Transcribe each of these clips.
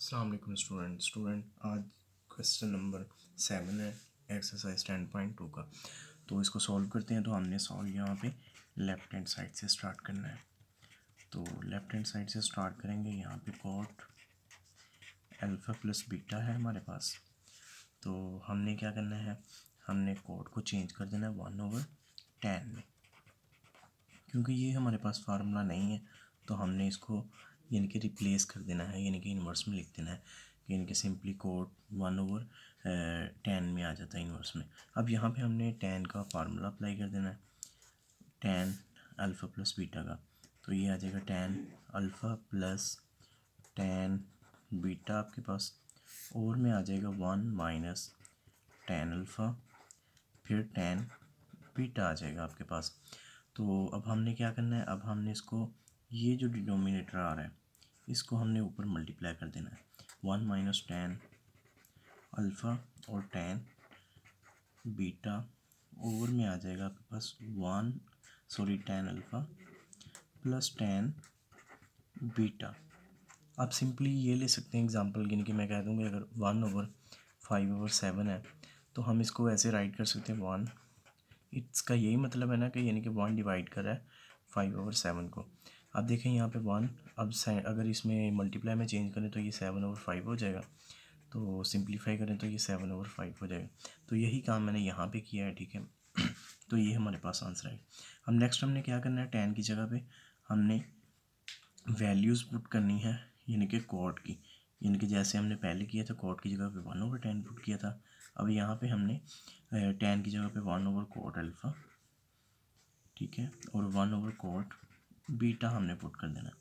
अस्सलाम वालेकुम स्टूडेंट आज क्वेश्चन नंबर 7 है एक्सरसाइज 10.2 का। तो इसको सॉल्व करते हैं। तो हमने सॉल्व यहाँ पे लेफ़्ट हैंड साइड से स्टार्ट करना है। तो लेफ़्ट हैंड साइड से स्टार्ट करेंगे। यहाँ पे कॉट अल्फ़ा प्लस बीटा है हमारे पास। तो हमने क्या करना है, हमने कॉट को चेंज कर देना है 1/10 में। क्योंकि ये हमारे पास फार्मूला नहीं है तो हमने इसको यानी कि रिप्लेस कर देना है, यानी कि इन्वर्स में लिख देना है। यानी कि सिंपली कोड 1/10 में आ जाता है इन्वर्स में। अब यहाँ पे हमने 10 का फार्मूला अप्लाई कर देना है, 10 अल्फ़ा प्लस बीटा का। तो ये आ जाएगा 10 अल्फ़ा प्लस 10 बीटा आपके पास, और में आ जाएगा 1 माइनस 10 अल्फ़ा फिर 10 बीटा आ जाएगा आपके पास। तो अब हमने क्या करना है, अब हमने इसको ये जो डिनोमिनेटर आ रहा है इसको हमने ऊपर मल्टीप्लाई कर देना है। 1 माइनस 10 अल्फ़ा और 10 बीटा ओवर में आ जाएगा आपके पास 10 अल्फ़ा प्लस 10 बीटा। आप सिंपली ये ले सकते हैं एग्जांपल, यानी कि मैं कह दूँगा अगर 1/5/7 है तो हम इसको ऐसे राइट कर सकते हैं 1। इसका यही मतलब है ना कि यानी कि 1 डिवाइड कर रहा है 5/7 को। अब देखें यहाँ पे 1, अब अगर इसमें मल्टीप्लाई में चेंज करें तो ये 7/5 हो जाएगा। तो सिंप्लीफाई करें तो ये 7/5 हो जाएगा। तो यही काम मैंने यहाँ पे किया है, ठीक है। तो ये हमारे पास आंसर है। अब नेक्स्ट हमने क्या करना है, 10 की जगह पे हमने वैल्यूज़ पुट करनी है, यानी कि कॉट की। यानी कि जैसे हमने पहले किया था, कॉट की जगह पे 1/10 पुट किया था। अब यहाँ पे हमने 10 की जगह पे 1/cot अल्फ़ा, ठीक है, और 1/cot बीटा हमने पुट कर देना।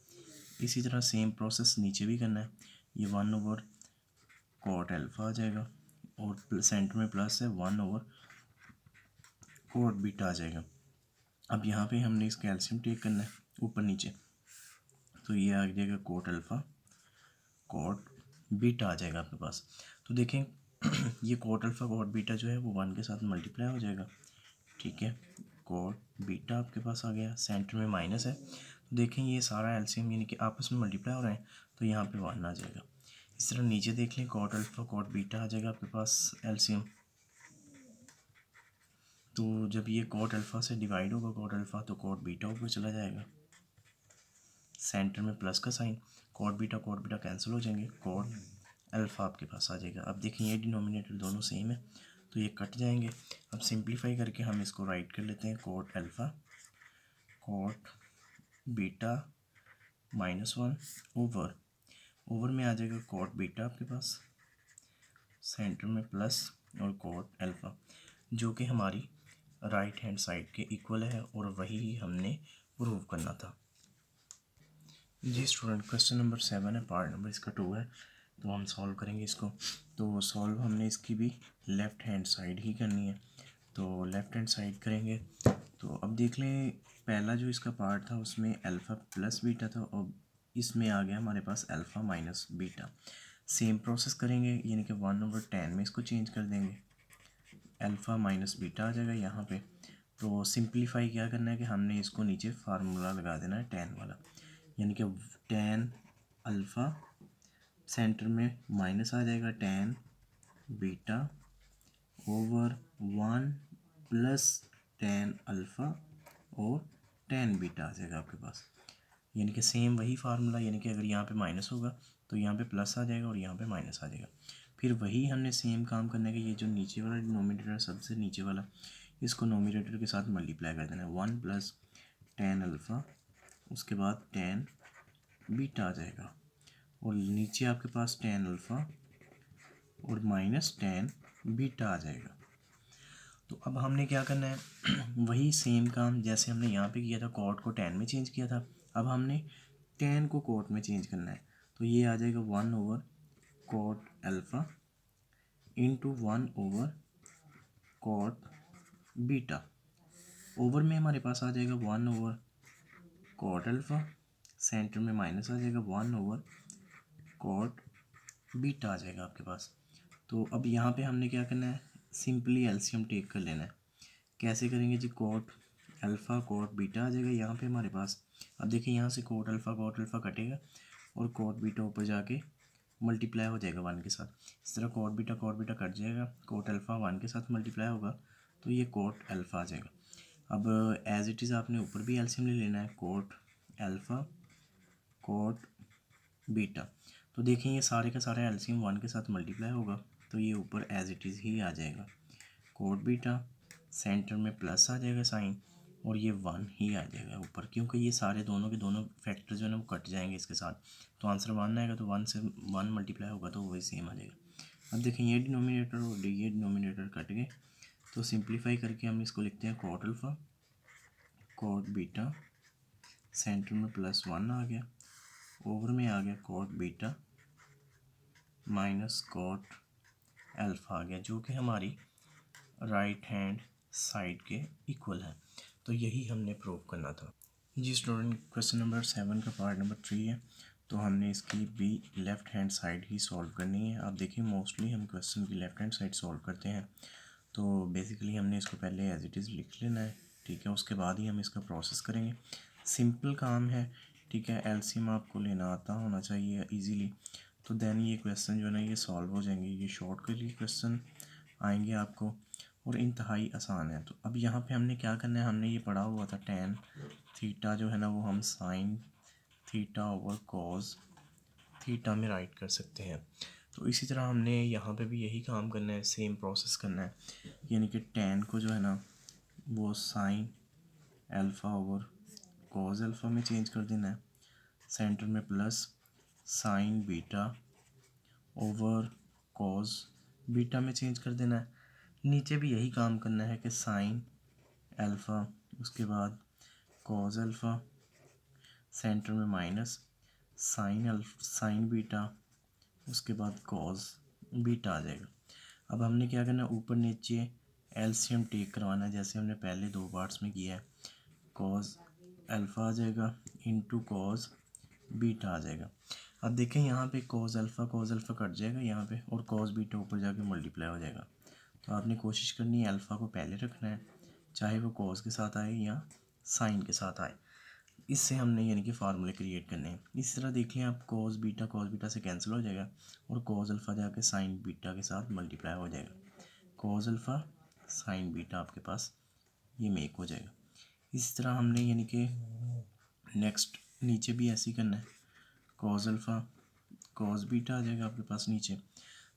इसी तरह सेम प्रोसेस नीचे भी करना है। ये 1/cot अल्फ़ा आ जाएगा और सेंटर में प्लस है 1/cot बीटा आ जाएगा। अब यहाँ पे हमने इसका एलसीएम टेक करना है ऊपर नीचे। तो ये आ जाएगा cot अल्फ़ा cot बीटा आ जाएगा आपके पास। तो देखें ये cot अल्फ़ा cot बीटा जो है वो 1 के साथ मल्टीप्लाई हो जाएगा, ठीक है। cot बीटा आपके पास आ गया, सेंटर में माइनस है। तो देखें ये सारा एलसीएम यानी कि आपस में मल्टीप्लाई हो रहे हैं तो यहाँ पे 1 आ जाएगा। इस तरह नीचे देख लें, cot अल्फ़ा cot बीटा आ जाएगा आपके पास एलसीएम। तो जब ये cot अल्फ़ा से डिवाइड होगा cot अल्फ़ा तो cot बीटा ऊपर चला जाएगा, सेंटर में प्लस का साइन, cot बीटा कैंसिल हो जाएंगे, cot अल्फ़ा आपके पास आ जाएगा। अब देखें ये डिनोमिनेटर दोनों सेम है तो ये कट जाएंगे। अब सिंप्लीफाई करके हम इसको राइट कर लेते हैं, cot alpha cot beta -1 over में आ जाएगा cot बीटा आपके पास, सेंटर में प्लस और cot अल्फ़ा, जो कि हमारी राइट हैंड साइड के इक्वल है और वही हमने प्रूव करना था। जी स्टूडेंट, क्वेश्चन नंबर 7 है, पार्ट नंबर इसका 2 है। तो हम सॉल्व करेंगे इसको। तो सॉल्व हमने इसकी भी लेफ़्ट हैंड साइड ही करनी है। तो लेफ़्ट हैंड साइड करेंगे। तो अब देख लें, पहला जो इसका पार्ट था उसमें अल्फ़ा प्लस बीटा था और इसमें आ गया हमारे पास alpha minus beta. Same process करेंगे, यानी कि 1/10 में इसको चेंज कर देंगे, अल्फ़ा माइनस बीटा आ जाएगा यहाँ पे। तो सिंप्लीफाई क्या करना है कि हमने इसको नीचे फार्मूला लगा देना है 10 वाला, यानी कि 10 अल्फ़ा, सेंटर में माइनस आ जाएगा 10 बीटा ओवर 1 प्लस 10 अल्फ़ा और 10 बीटा आ जाएगा आपके पास। यानी कि सेम वही फार्मूला, यानी कि अगर यहाँ पे माइनस होगा तो यहाँ पे प्लस आ जाएगा और यहाँ पे माइनस आ जाएगा। फिर वही हमने सेम काम करना है कि ये जो नीचे वाला डिनोमिनेटर सबसे नीचे वाला, इसको नोमिनेटर के साथ मल्टीप्लाई कर देना है, 1 प्लस 10 अल्फ़ा, उसके बाद 10 बीटा आ जाएगा और नीचे आपके पास 10 अल्फ़ा और -10 बीटा आ जाएगा। तो अब हमने क्या करना है वही सेम काम जैसे हमने यहाँ पे किया था, कॉट को 10 में चेंज किया था, अब हमने 10 को कॉट में चेंज करना है। तो ये आ जाएगा 1/cot alpha into 1/cot beta. Over में हमारे पास आ जाएगा 1/cot अल्फ़ा, सेंटर में माइनस आ जाएगा 1/cot बीटा आ जाएगा आपके पास। तो अब यहाँ पे हमने क्या करना है, सिंपली एलसीएम टेक कर लेना है। कैसे करेंगे जी, cot अल्फ़ा cot बीटा आ जाएगा यहाँ पे हमारे पास। अब देखिए यहाँ से cot अल्फ़ा कटेगा और cot बीटा ऊपर जाके मल्टीप्लाई हो जाएगा 1 के साथ। इस तरह कोट बीटा कट जाएगा, कोट अल्फ़ा 1 के साथ मल्टीप्लाई होगा तो ये कोट अल्फ़ा आ जाएगा। अब एज इट इज़ आपने ऊपर भी एलसीएम ले लेना है, कोट अल्फ़ा कोट बीटा। तो देखें ये सारे का सारा एलसीएम 1 के साथ मल्टीप्लाई होगा तो ये ऊपर एज इट इज़ ही आ जाएगा, कोट बीटा सेंटर में प्लस आ जाएगा साइन और ये 1 ही आ जाएगा ऊपर, क्योंकि ये सारे दोनों के दोनों फैक्टर जो है ना वो कट जाएंगे इसके साथ, तो आंसर 1 आएगा, तो 1 से 1 मल्टीप्लाई होगा तो वही सेम आ जाएगा। अब देखें ये डिनोमिनेटर और ये डिनोमिनेटर कट गए, तो सिंप्लीफाई करके हम इसको लिखते हैं cot alpha cot beta, centre में +1 आ गया, ओवर में आ गया cot beta minus cot alpha आ गया, जो कि हमारी राइट हैंड साइड के इक्वल है। तो यही हमने प्रूव करना था जी स्टूडेंट। क्वेश्चन नंबर 7 का पार्ट नंबर 3 है, तो हमने इसकी भी लेफ़्ट हैंड साइड ही सॉल्व करनी है। आप देखिए मोस्टली हम क्वेश्चन की लेफ़्ट हैंड साइड सॉल्व करते हैं, तो बेसिकली हमने इसको पहले एज इट इज़ लिख लेना है, ठीक है, उसके बाद ही हम इसका प्रोसेस करेंगे। सिंपल काम है, ठीक है, एलसीएम आपको लेना आता होना चाहिए इजीली, तो देन ये क्वेश्चन जो है ना ये सॉल्व हो जाएंगे, ये शॉर्ट के लिए क्वेश्चन आएंगे आपको और इंतहाई आसान है। तो अब यहाँ पे हमने क्या करना है, हमने ये पढ़ा हुआ था टेन थीटा जो है ना वो हम sine theta over cos theta में राइट कर सकते हैं। तो इसी तरह हमने यहाँ पे भी यही काम करना है, सेम प्रोसेस करना है, यानी कि टेन को जो है ना वो sine alpha over cos alpha में चेंज कर देना है, सेंटर में plus sign beta over cos beta में चेंज कर देना है। नीचे भी यही काम करना है कि साइन अल्फ़ा उसके बाद कॉस अल्फ़ा सेंटर में माइनस साइन बीटा उसके बाद कॉस बीटा आ जाएगा। अब हमने क्या करना है, ऊपर नीचे एलसीएम टेक करवाना है, जैसे हमने पहले 2 पार्ट्स में किया है। कॉस अल्फ़ा आ जाएगा इंटू कॉस बीटा आ जाएगा। अब देखें यहाँ पे कॉस अल्फ़ा कट जाएगा यहाँ पे और कॉस बीटा ऊपर जाके मल्टीप्लाई हो जाएगा। तो आपने कोशिश करनी है अल्फ़ा को पहले रखना है, चाहे वो कॉस के साथ आए या साइन के साथ आए। इससे हमने यानी कि फार्मूले क्रिएट करने हैं। इस तरह देख लें आप, कॉस बीटा से कैंसिल हो जाएगा और कॉस अल्फ़ा जाके साइन बीटा के साथ मल्टीप्लाई हो जाएगा। कॉस अल्फ़ा साइन बीटा आपके पास ये मेक हो जाएगा। इस तरह हमने यानी कि नेक्स्ट नीचे भी ऐसे ही करना है, कॉस अल्फ़ा कॉस बीटा आ जाएगा आपके पास नीचे।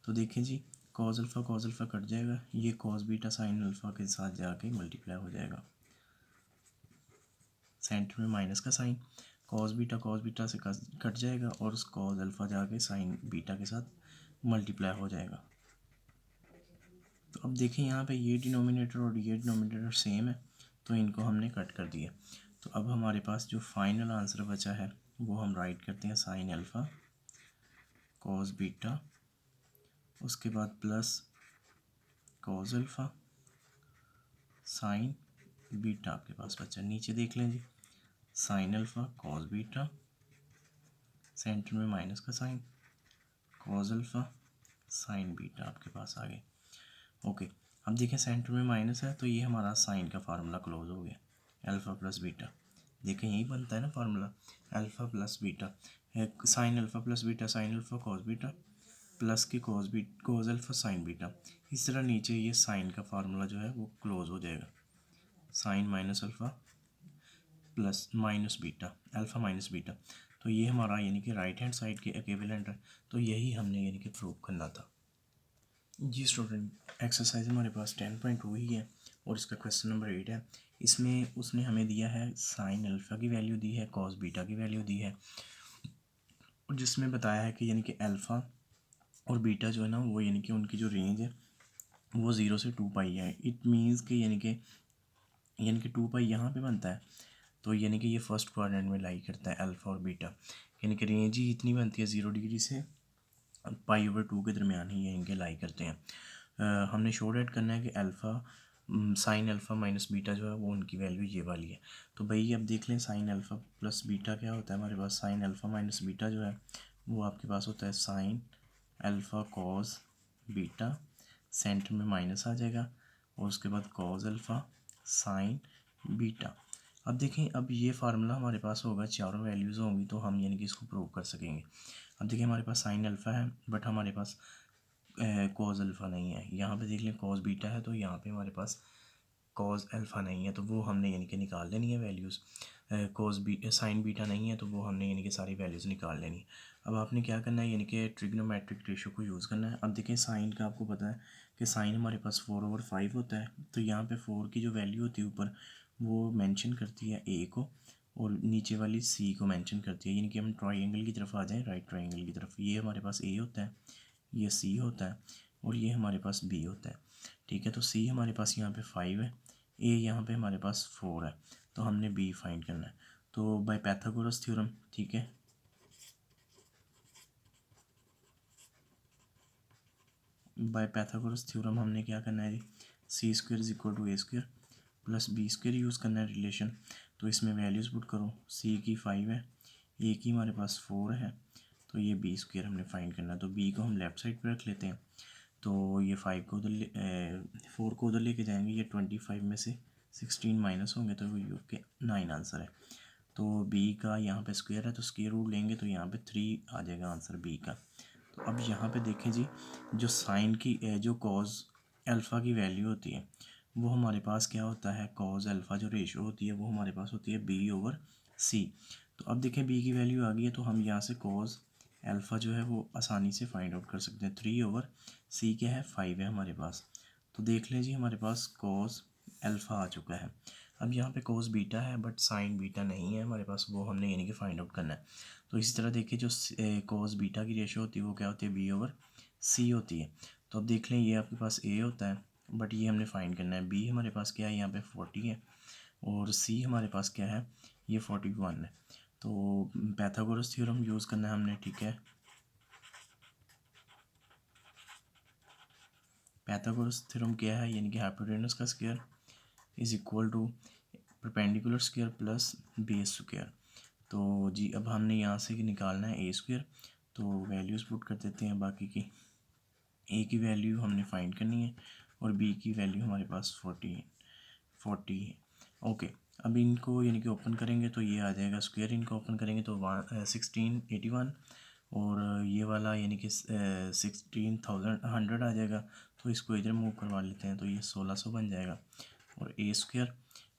तो देखें जी कॉस अल्फ़ा कट जाएगा, ये कॉस बीटा साइन अल्फ़ा के साथ जाके मल्टीप्लाई हो जाएगा, सेंटर में माइनस का साइन, कॉस बीटा से कट जाएगा और उस कॉस अल्फ़ा जाके साइन बीटा के साथ मल्टीप्लाई हो जाएगा। तो अब देखें यहाँ पे ये डिनोमिनेटर और ये डिनोमिनेटर सेम है, तो इनको हमने कट कर दिया। तो अब हमारे पास जो फाइनल आंसर बचा है वो हम राइट करते हैं साइन अल्फ़ा कॉस बीटा उसके बाद plus cos alpha sine beta आपके पास बचा। नीचे देख लें जी, sine alpha cos beta centre में माइनस का sine cos alpha sine beta आपके पास आ गए। ओके, अब देखें सेंटर में माइनस है तो ये हमारा साइन का फार्मूला क्लोज हो गया, अल्फ़ा प्लस बीटा। देखें यही बनता है ना formula, alpha plus beta, sine alpha plus beta sine alpha cos beta plus की कॉस अल्फ़ा साइन बीटा। इस तरह नीचे ये साइन का फार्मूला जो है वो क्लोज हो जाएगा, sine minus alpha plus minus beta alpha minus beta. तो ये हमारा यानी कि राइट हैंड साइड के इक्विवेलेंट है, तो यही हमने यानी कि प्रूव करना था जी स्टूडेंट। एक्सरसाइज हमारे पास 10.2 ही है और इसका क्वेश्चन नंबर 8 है। इसमें उसने हमें दिया है साइन अल्फ़ा की वैल्यू दी है, कॉस बीटा की वैल्यू दी है, और जिसमें बताया है कि यानी कि अल्फ़ा और बीटा जो है ना वो यानी कि उनकी जो रेंज है वो 0 से 2 पाई है। इट मीन्स कि यानी कि 2 पाई यहाँ पे बनता है, तो यानी कि ये फर्स्ट क्वाड्रेंट में लाई करता है अल्फ़ा और बीटा, यानी कि रेंज ही इतनी बनती है 0 डिग्री से π/2 के दरमियान ही ये इनके लाई करते हैं। हमने शो डेट करना है कि alpha sine alpha minus beta जो है वो उनकी वैल्यू ये वाली है। तो भाई अब देख लें साइन अल्फ़ा प्लस बीटा क्या होता है हमारे पास, साइन अल्फ़ा माइनस बीटा जो है वो आपके पास होता है sign alpha cos beta, centre में माइनस आ जाएगा और उसके बाद कॉस अल्फ़ा साइन बीटा। अब देखें अब ये फार्मूला हमारे पास होगा, चारों वैल्यूज़ होंगी तो हम यानी कि इसको प्रूव कर सकेंगे। अब देखिए हमारे पास साइन अल्फ़ा है बट हमारे पास कॉज अल्फ़ा नहीं है। यहाँ पे देख लें कॉज बीटा है तो यहाँ पे हमारे पास कॉज अल्फ़ा नहीं है, तो वो हमने यानी कि निकाल लेनी है वैल्यूज़। साइन बीटा नहीं है तो वो हमने यानी कि सारी वैल्यूज़ निकाल लेनी है। अब आपने क्या करना है, यानी कि ट्रिग्नोमेट्रिक रेशो को यूज़ करना है। अब देखिए साइन का आपको पता है कि साइन हमारे पास 4/5 होता है, तो यहाँ पे 4 की जो वैल्यू होती है ऊपर वो मेंशन करती है ए को और नीचे वाली सी को मेंशन करती है। यानी कि हम ट्राइंगल की तरफ आ जाएँ, राइट ट्राइंगल की तरफ। ये हमारे पास ए होता है, ये सी होता है और ये हमारे पास बी होता है। ठीक है, तो सी हमारे पास यहाँ पे 5 है, ए यहाँ पे हमारे पास 4 है, तो हमने बी फाइंड करना है। तो बाय पैथागोरस थ्योरम, ठीक है, बाय पैथागोरस थ्योरम हमने क्या करना है जी, C square is equal to A square plus B square use करना है रिलेशन। तो इसमें वैल्यूज़ पुट करो, सी की 5 है, ए की हमारे पास 4 है, तो ये बी स्क्वायर हमने फाइंड करना है। तो बी को हम लेफ़्ट साइड पर रख लेते हैं, तो ये 5 को उधर 4 को उधर लेके जाएंगे, ये 25 में से 16 माइनस होंगे तो वो के 9 आंसर है। तो बी का यहाँ पे स्क्वायर है तो स्क्वायर रूट लेंगे तो यहाँ पे 3 आ जाएगा आंसर बी का। तो अब यहाँ पे देखें जी, जो साइन की जो कॉज अल्फ़ा की वैल्यू होती है वो हमारे पास क्या होता है, कॉज अल्फ़ा जो रेशो होती है वो हमारे पास होती है b/c। तो अब देखें b की वैल्यू आ गई है तो हम यहाँ से कॉज अल्फ़ा जो है वो आसानी से फाइंड आउट कर सकते हैं। 3/c क्या है, 5 है हमारे पास। तो देख लें जी हमारे पास कॉज अल्फ़ा आ चुका है। अब यहाँ पे कॉस बीटा है बट साइन बीटा नहीं है हमारे पास, वो हमने यानी कि फाइंड आउट करना है। तो इसी तरह देखिए जो कॉस बीटा की रेशो होती है वो क्या होती है, b/c होती है। तो अब देख लें ये आपके पास a होता है बट ये हमने फाइंड करना है। b हमारे पास क्या है, यहाँ पे 40 है और c हमारे पास क्या है, ये 41 है। तो पैथागोरस थ्योरम यूज़ करना है हमने, ठीक है। पैथागोरस थ्योरम क्या है, यानी कि हाइपोटेनस का square is equal to perpendicular square plus base square. तो जी अब हमने यहाँ से निकालना है ए स्क्वायर, तो वैल्यूज़ पुट कर देते हैं बाकी की। ए की वैल्यू हमने फाइंड करनी है और बी की वैल्यू हमारे पास 40 है। ओके, अब इनको यानी कि ओपन करेंगे तो ये आ जाएगा स्क्वायर, इनको ओपन करेंगे तो 1681 और ये वाला यानी कि 16,100 आ जाएगा। तो इसको इधर मूव करवा लेते हैं तो ये 1600 बन जाएगा और ए स्क्वायर,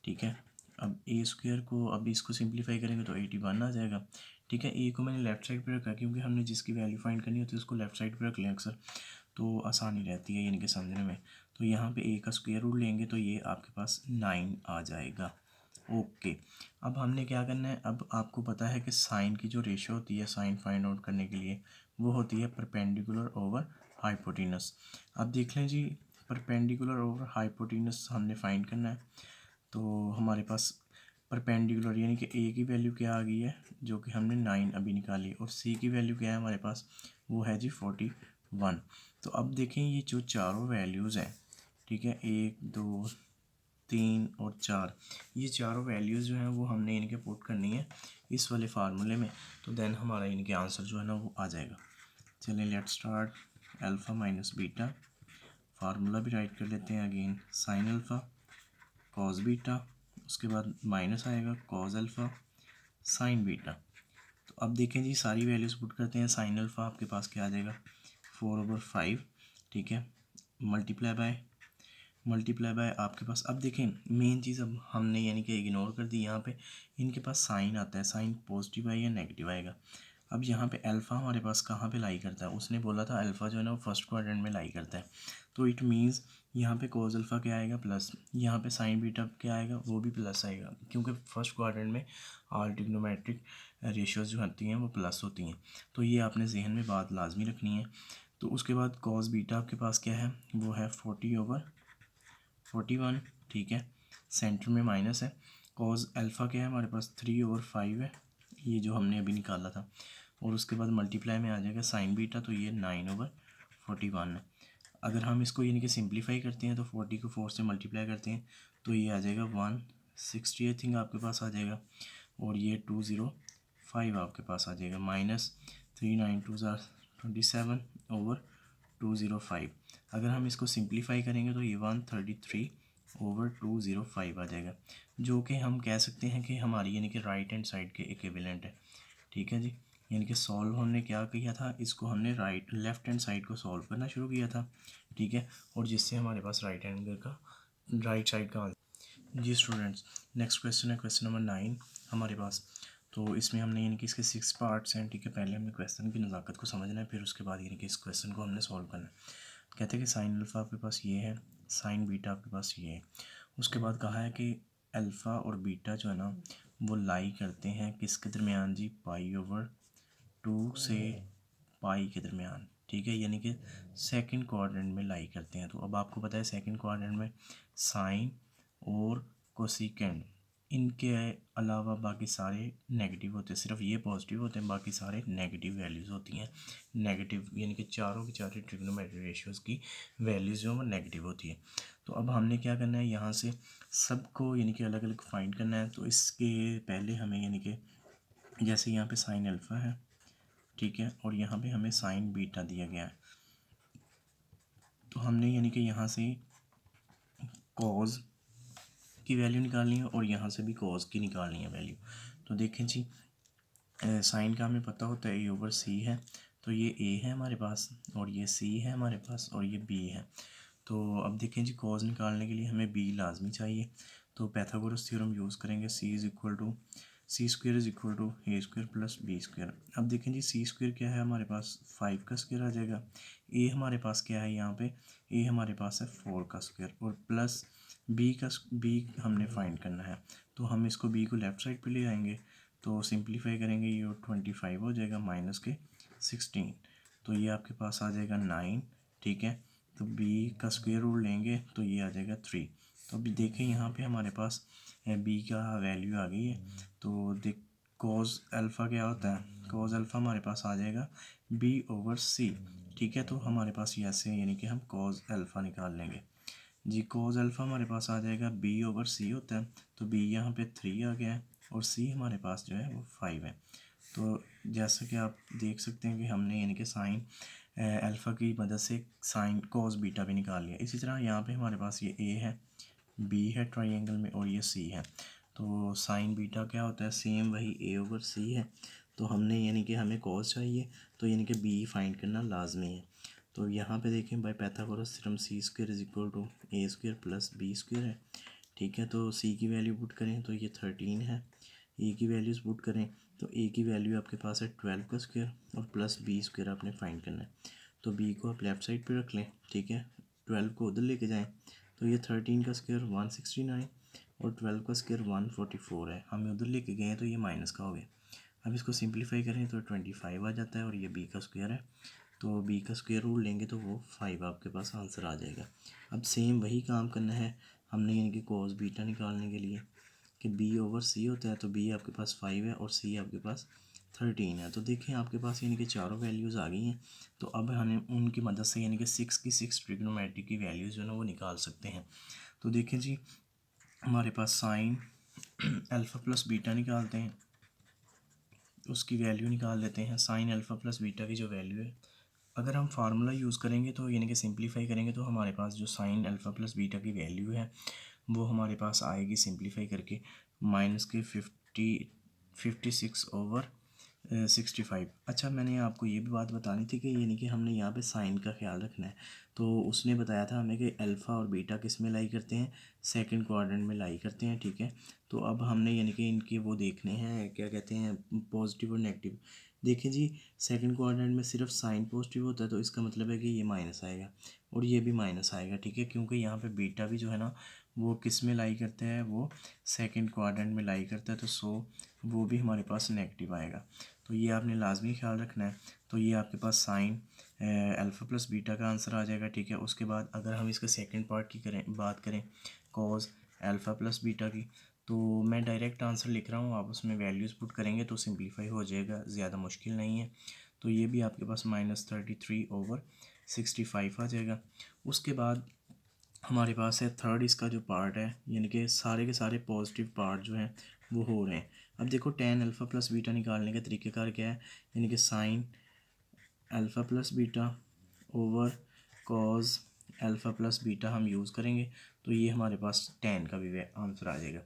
ठीक है। अब ए स्क्वायर को अब इसको सिंप्लीफाई करेंगे तो 81 आ जाएगा, ठीक है। ए को मैंने लेफ़्ट साइड पे रखा क्योंकि हमने जिसकी वैल्यू फाइंड करनी होती है उसको लेफ़्ट साइड पे रख लें अक्सर, तो आसानी रहती है यानी कि समझने में। तो यहाँ पे ए का स्क्वायर रूट लेंगे तो ये आपके पास 9 आ जाएगा। ओके, अब हमने क्या करना है, अब आपको पता है कि साइन की जो रेशो होती है साइन फाइंड आउट करने के लिए वो होती है परपेंडिकुलर ओवर हाइपोटेनस। अब देख लें जी, परपेंडिकुलर ओवर हाइपोटेनस हमने फाइंड करना है। तो हमारे पास परपेंडिकुलर यानी कि ए की वैल्यू क्या आ गई है, जो कि हमने 9 अभी निकाली, और सी की वैल्यू क्या है हमारे पास, वो है जी 41। तो अब देखें ये जो चारों वैल्यूज़ हैं, ठीक है, 1 2 3 और 4, ये चारों वैल्यूज़ जो हैं वो हमने इनके पुट करनी है इस वाले फार्मूले में। तो देन हमारा इनके आंसर जो है ना वो आ जाएगा। चलिए let's start. Alpha minus beta, formula भी राइट कर लेते हैं again, sign alpha cos beta, उसके बाद माइनस आएगा कॉस अल्फ़ा साइन बीटा। तो अब देखें जी सारी वैल्यूज़ पुट करते हैं। साइन अल्फ़ा आपके पास क्या आ जाएगा, 4/5, ठीक है, मल्टीप्लाई बाय आपके पास। अब देखें मेन चीज़ अब हमने यानी कि इग्नोर कर दी, यहाँ पे इनके पास साइन आता है, साइन पॉजिटिव आएगा या नेगेटिव आएगा। अब यहाँ पे अल्फ़ा हमारे पास कहाँ पे लाई करता है, उसने बोला था अल्फ़ा जो है ना वो फर्स्ट क्वाड्रेंट में लाई करता है। तो इट मीन्स यहाँ पे कॉस अल्फ़ा क्या आएगा, प्लस, यहाँ पे साइन बीटा क्या आएगा, वो भी प्लस आएगा, क्योंकि फर्स्ट क्वाड्रेंट में ऑल ट्रिग्नोमेट्रिक रेशियोज जो होती हैं वो प्लस होती हैं। तो ये आपने जहन में बात लाजमी रखनी है। तो उसके बाद कॉस बीटा आपके पास क्या है, वो है 40/41, ठीक है, सेंटर में माइनस है। कॉस अल्फ़ा क्या है हमारे पास, 3/5 है, ये जो हमने अभी निकाला था, और उसके बाद मल्टीप्लाई में आ जाएगा साइन बीटा, तो ये 9/41 है। अगर हम इसको यानी कि सिंप्लीफाई करते हैं तो 40 को 4 से मल्टीप्लाई करते हैं तो ये आ जाएगा 160 आई थिंक आपके पास आ जाएगा, और ये 205 आपके पास आ जाएगा, माइनस 3×9 = 27/205। अगर हम इसको सिंप्लीफाई करेंगे तो ये 133/205 आ जाएगा, जो कि हम कह सकते हैं कि हमारी यानी कि राइट हैंड साइड के इक्विवेलेंट है, ठीक है जी। यानी कि सॉल्व हमने क्या किया था, इसको हमने लेफ्ट हैंड साइड को सॉल्व करना शुरू किया था, ठीक है, और जिससे हमारे पास राइट साइड का आंसर। जी स्टूडेंट्स, नेक्स्ट क्वेश्चन है क्वेश्चन नंबर 9 हमारे पास। तो इसमें हमने यानी कि इसके 6 पार्ट्स हैं, ठीक है। पहले हमने क्वेश्चन की नज़ाकत को समझना है, फिर उसके बाद यानी कि इस क्वेश्चन को हमने सॉल्व करना है। कहते हैं कि साइन अल्फ़ा आपके पास ये है, साइन बीटा आपके पास ये है। उसके बाद कहा है कि अल्फ़ा और बीटा जो है ना वो लाई करते हैं किसके दरमियान जी, पाई/2 से पाई के दरमियान, ठीक है, यानी कि सेकंड क्वाड्रेंट में लाई करते हैं। तो अब आपको पता है सेकंड क्वाड्रेंट में साइन और कोसिकेंड इनके अलावा बाकी सारे नेगेटिव होते हैं, सिर्फ ये पॉजिटिव होते हैं, बाकी सारे नेगेटिव वैल्यूज़ होती हैं। नेगेटिव यानी कि चारों की चारों ट्रिग्नोमेट्रिक रेशियोज़ की वैल्यूज़ जो है वो नेगेटिव होती है। तो अब हमने क्या करना है, यहाँ से सबको यानी कि अलग अलग फाइंड करना है। तो इसके पहले हमें यानी कि जैसे यहाँ पे साइन अल्फ़ा है, ठीक है, और यहाँ पे हमें साइन बीटा दिया गया है, तो हमने यानी कि यहाँ से कॉज की वैल्यू निकालनी है और यहाँ से भी कॉज की निकालनी है वैल्यू। तो देखें जी, साइन का हमें पता होता है A/C है, तो ये A है हमारे पास और ये C है हमारे पास और ये B है। तो अब देखें जी, कॉज निकालने के लिए हमें B लाजमी चाहिए, तो पैथागोरस थ्योरम यूज़ करेंगे। C² plus B²। अब देखें जी, C² क्या है हमारे पास, 5 का स्क्वायर आ जाएगा। A हमारे पास क्या है यहाँ पे, A हमारे पास है 4 का स्क्वायर और प्लस B हमने फाइंड करना है। तो हम इसको B को लेफ़्ट साइड पे ले आएंगे, तो सिंप्लीफाई करेंगे, ये 25 हो जाएगा माइनस के 16, तो ये आपके पास आ जाएगा 9, ठीक है। तो B का स्क्वायर रूट लेंगे तो ये आ जाएगा 3। तो अभी देखें यहाँ पे हमारे पास B का वैल्यू आ गई है। तो देख कॉज अल्फ़ा क्या होता है, कॉज अल्फ़ा हमारे पास आ जाएगा B/C, ठीक है। तो हमारे पास ये ऐसे यानी कि हम कॉज अल्फ़ा निकाल लेंगे जी। कॉज अल्फ़ा हमारे पास आ जाएगा B/C होता है, तो B यहाँ पे 3 आ गया है और C हमारे पास जो है वो 5 है। तो जैसा कि आप देख सकते हैं कि हमने यानी कि साइन अल्फ़ा की मदद से साइन कॉस बीटा भी निकाल लिया। इसी तरह यहाँ पे हमारे पास ये A है, B है ट्रायंगल में और ये C है। तो साइन बीटा क्या होता है, सेम वही A/C है। तो हमने यानी कि हमें कॉस चाहिए, तो यानी कि B फाइंड करना लाजमी है। तो यहाँ पे देखें bye Pythagoras theorem C² = A² + B² है, ठीक है। तो C की वैल्यू पुट करें तो ये 13 है, A की वैल्यूज़ पुट करें तो A की वैल्यू आपके पास है 12 का स्क्वायर और प्लस B² आपने फाइंड करना है। तो B को आप लेफ़्ट साइड पे रख लें, ठीक है, 12 को उधर लेके जाएं, तो ये 13 का स्क्वायर 169 और 12 का स्क्वायर 144 है, हमें उधर लेके गए तो ये माइनस का हो गया। अब इसको सिंप्लीफाई करें तो 25 आ जाता है और ये B का स्क्वायर है, तो B का स्क्वायर रूट लेंगे तो वो 5 आपके पास आंसर आ जाएगा। अब सेम वही काम करना है हमने यानी कि कॉस बीटा निकालने के लिए कि B/C होता है, तो B आपके पास 5 है और C आपके पास 13 है। तो देखें आपके पास यानी कि चारों वैल्यूज़ आ गई हैं। तो अब हमें उनकी मदद से यानी कि 6 की 6 ट्रिग्नोमेट्री की वैल्यूज़ जो है ना वो निकाल सकते हैं। तो देखें जी, हमारे पास साइन अल्फ़ा प्लस बीटा निकालते हैं, उसकी वैल्यू निकाल लेते हैं। साइन अल्फ़ा प्लस बीटा की जो वैल्यू है, अगर हम फार्मूला यूज़ करेंगे तो यानी कि सिंप्लीफाई करेंगे तो हमारे पास जो साइन अल्फ़ा प्लस बीटा की वैल्यू है वो हमारे पास आएगी सिंप्लीफाई करके माइनस के 56/65। अच्छा, मैंने आपको ये भी बात बतानी थी कि यानी कि हमने यहाँ पे साइन का ख्याल रखना है। तो उसने बताया था हमें कि अल्फ़ा और बीटा किस में लाई करते हैं, सेकंड क्वाड्रेंट में लाई करते हैं, ठीक है। तो अब हमने यानी कि इनके वो देखने हैं, क्या कहते हैं, पॉजिटिव और नेगेटिव। देखिए जी, सेकंड क्वाड्रेंट में सिर्फ साइन पॉजिटिव होता है, तो इसका मतलब है कि ये माइनस आएगा और ये भी माइनस आएगा, ठीक है, क्योंकि यहाँ पे बीटा भी जो है ना वो किस में लाई करते हैं, वो सेकंड क्वाड्रेंट में लाई करता है, तो वो भी हमारे पास नेगेटिव आएगा। तो ये आपने लाजमी ख्याल रखना है। तो ये आपके पास साइन अल्फ़ा प्लस बीटा का आंसर आ जाएगा, ठीक है। उसके बाद अगर हम इसके सेकंड पार्ट की बात करें कॉज अल्फ़ा प्लस बीटा की, तो मैं डायरेक्ट आंसर लिख रहा हूँ, आप उसमें वैल्यूज़ पुट करेंगे तो सिंप्लीफाई हो जाएगा, ज़्यादा मुश्किल नहीं है। तो ये भी आपके पास -33/65 आ जाएगा। उसके बाद हमारे पास है थर्ड, इसका जो पार्ट है यानी कि सारे के सारे पॉजिटिव पार्ट जो हैं वो हो रहे हैं। अब देखो tan अल्फ़ा प्लस बीटा निकालने का तरीक़ेकार क्या है, यानी कि sine alpha plus beta over cos alpha plus beta हम यूज़ करेंगे तो ये हमारे पास 10 का भी आंसर आ जाएगा।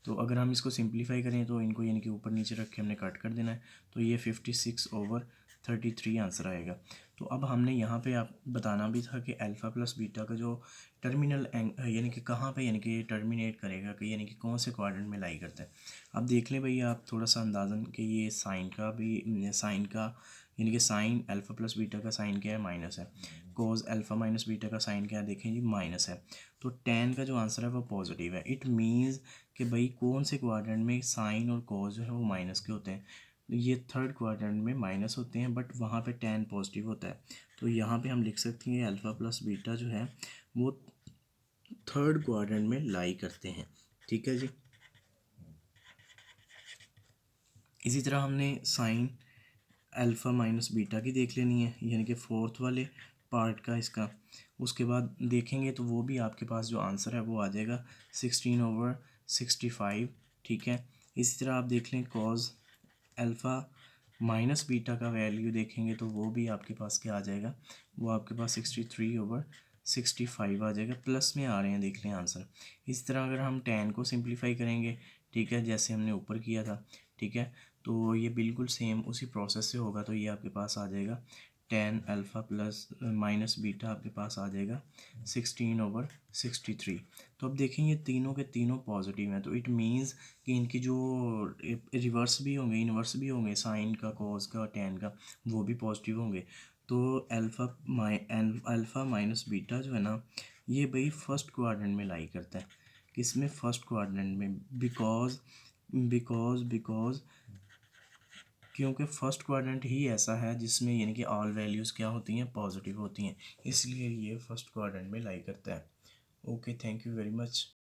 तो अगर हम इसको सिंप्लीफाई करें तो इनको यानी कि ऊपर नीचे रख के हमने कट कर देना है, तो ये 56/33 आंसर आएगा। तो अब हमने यहाँ पे आप बताना भी था कि अल्फ़ा प्लस बीटा का जो टर्मिनल यानी कि कहाँ पे यानी कि टर्मिनेट करेगा, कि यानी कि कौन से क्वाड्रेंट में लाई करता है। अब देख लें भैया आप थोड़ा सा अंदाज़न कि ये साइन का भी, साइन का यानी कि साइन अल्फ़ा प्लस बीटा का साइन क्या है, माइनस है। कोस अल्फ़ा माइनस बीटा का साइन क्या है, देखें जी माइनस है। तो टेन का जो आंसर है वो पॉजिटिव है। इट मीन्स कि भाई कौन से क्वाड्रेंट में साइन और कोस जो है वो माइनस के होते हैं, ये थर्ड क्वाड्रेंट में माइनस होते हैं, बट वहाँ पे टेन पॉजिटिव होता है। तो यहाँ पे हम लिख सकते हैं अल्फ़ा प्लस बीटा जो है वो थर्ड क्वाड्रेंट में लाई करते हैं। ठीक है जी। इसी तरह हमने साइन अल्फ़ा माइनस बीटा की देख लेनी है, यानी कि फोर्थ वाले पार्ट का इसका। उसके बाद देखेंगे तो वो भी आपके पास जो आंसर है वो आ जाएगा 16/65। ठीक है। इसी तरह आप देख लें कॉज अल्फ़ा माइनस बीटा का वैल्यू देखेंगे तो वो भी आपके पास क्या आ जाएगा, वो आपके पास 63/65 आ जाएगा। प्लस में आ रहे हैं देख लें आंसर। इस तरह अगर हम टेन को सिंप्लीफाई करेंगे, ठीक है, जैसे हमने ऊपर किया था, ठीक है, तो ये बिल्कुल सेम उसी प्रोसेस से होगा। तो ये आपके पास आ जाएगा tan alpha plus minus beta आपके पास आ जाएगा 16/63। तो अब देखें ये तीनों के तीनों पॉजिटिव हैं, तो इट मीन्स कि इनकी जो रिवर्स भी होंगे, इन्वर्स भी होंगे, साइन का, कॉस का, टेन का, वो भी पॉजिटिव होंगे। तो अल्फ़ा माइनस बीटा जो है ना, ये भाई फर्स्ट क्वाड्रेंट में लाई करता है। किसमें, फर्स्ट क्वाड्रेंट में। बिकॉज बिकॉज बिकॉज क्योंकि फर्स्ट क्वाड्रेंट ही ऐसा है जिसमें यानी कि ऑल वैल्यूज़ क्या होती हैं, पॉजिटिव होती हैं, इसलिए ये फर्स्ट क्वाड्रेंट में लाई करता है। Okay, thank you very much.